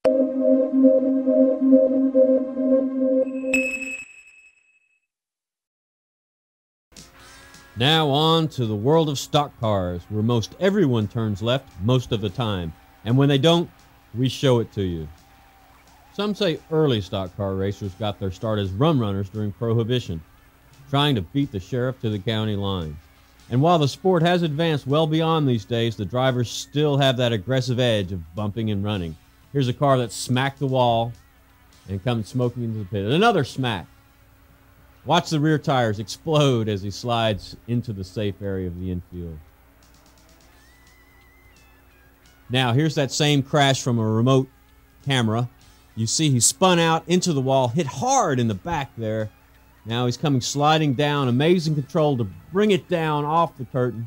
Now on to the world of stock cars, where most everyone turns left most of the time. And when they don't, we show it to you. Some say early stock car racers got their start as rum runners during Prohibition, trying to beat the sheriff to the county line. And while the sport has advanced well beyond these days, the drivers still have that aggressive edge of bumping and running. Here's a car that smacked the wall and comes smoking into the pit. Another smack. Watch the rear tires explode as he slides into the safe area of the infield. Now, here's that same crash from a remote camera. You see he spun out into the wall, hit hard in the back there. Now he's coming sliding down. Amazing control to bring it down off the curtain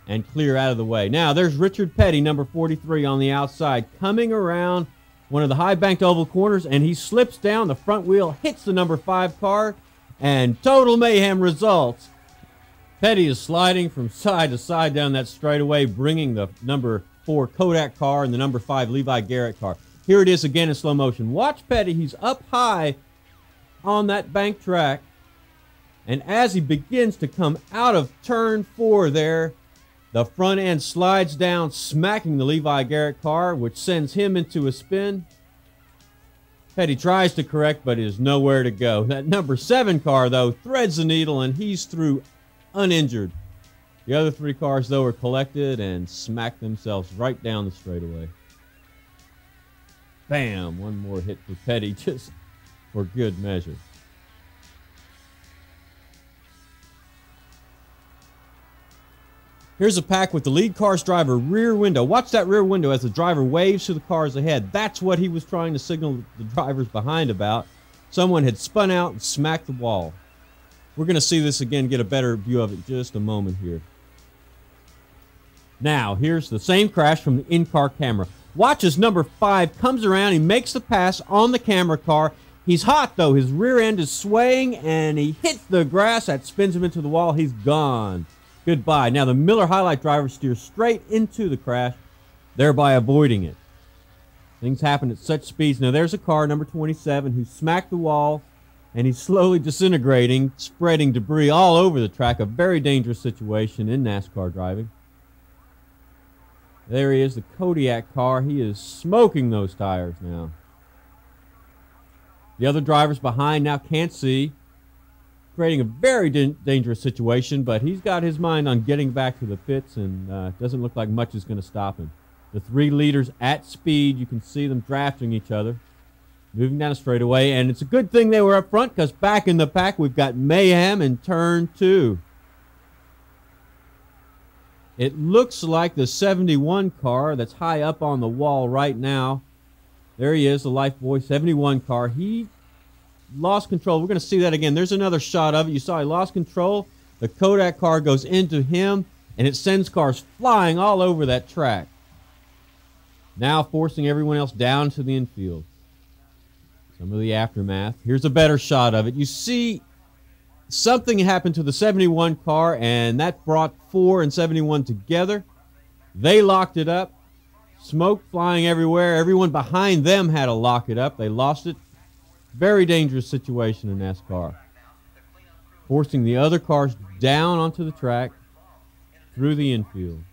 and clear out of the way. Now, there's Richard Petty, number 43, on the outside, coming around one of the high-banked oval corners, and he slips down. The front wheel hits the number 5 car, and total mayhem results. Petty is sliding from side to side down that straightaway, bringing the number 4 Kodak car and the number 5 Levi Garrett car. Here it is again in slow motion. Watch Petty. He's up high on that bank track, and as he begins to come out of turn 4 there, the front end slides down, smacking the Levi Garrett car, which sends him into a spin. Petty tries to correct, but is nowhere to go. That number 7 car, though, threads the needle, and he's through uninjured. The other 3 cars, though, are collected and smack themselves right down the straightaway. Bam! One more hit for Petty, just for good measure. Here's a pack with the lead car's driver rear window. Watch that rear window as the driver waves to the cars ahead. That's what he was trying to signal the drivers behind about. Someone had spun out and smacked the wall. We're going to see this again, get a better view of it in just a moment here. Now, here's the same crash from the in-car camera. Watch as number 5 comes around. He makes the pass on the camera car. He's hot, though. His rear end is swaying, and he hits the grass. That spins him into the wall. He's gone. Goodbye. Now, the Miller Highlight driver steers straight into the crash, thereby avoiding it. Things happen at such speeds. Now, there's a car, number 27, who smacked the wall, and he's slowly disintegrating, spreading debris all over the track. A very dangerous situation in NASCAR driving. There he is, the Kodiak car. He is smoking those tires now. The other drivers behind now can't see, creating a very dangerous situation, but he's got his mind on getting back to the pits, and doesn't look like much is going to stop him. The 3 leaders at speed, you can see them drafting each other, moving down a straightaway, and it's a good thing they were up front, because back in the pack we've got mayhem in turn 2. It looks like the 71 car that's high up on the wall right now. There he is, the Lifebuoy 71 car. He lost control. We're going to see that again. There's another shot of it. You saw he lost control. The Kodak car goes into him, and it sends cars flying all over that track, now forcing everyone else down to the infield. Some of the aftermath. Here's a better shot of it. You see something happened to the 71 car, and that brought 4 and 71 together. They locked it up. Smoke flying everywhere. Everyone behind them had to lock it up. They lost it. Very dangerous situation in NASCAR. Forcing the other cars down onto the track through the infield.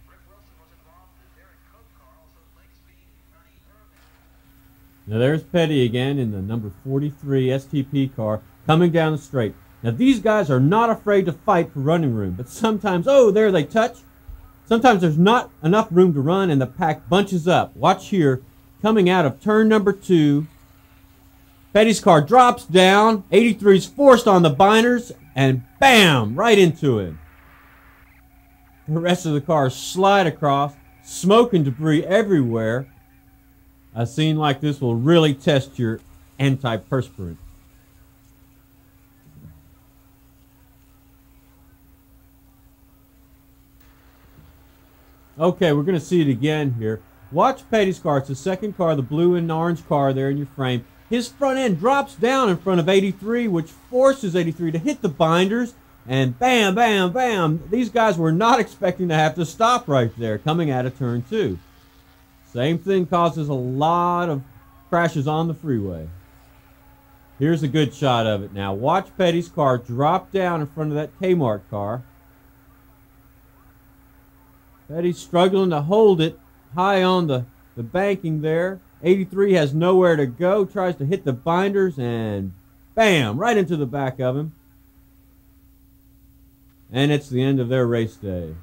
Now there's Petty again in the number 43 STP car coming down the straight. Now these guys are not afraid to fight for running room, but sometimes, oh, there they touch. Sometimes there's not enough room to run and the pack bunches up. Watch here, coming out of turn number 2. Petty's car drops down. 83's forced on the binders, and bam, right into him. The rest of the cars slide across, smoke and debris everywhere. A scene like this will really test your antiperspirant. Okay, we're going to see it again here. Watch Petty's car. It's the second car, the blue and orange car there in your frame. His front end drops down in front of 83, which forces 83 to hit the binders. And bam, bam, bam. These guys were not expecting to have to stop right there coming out of turn 2. Same thing causes a lot of crashes on the freeway. Here's a good shot of it now. Watch Petty's car drop down in front of that Kmart car. Petty's struggling to hold it high on the banking there. 83 has nowhere to go, tries to hit the binders, and bam, right into the back of him. And it's the end of their race day.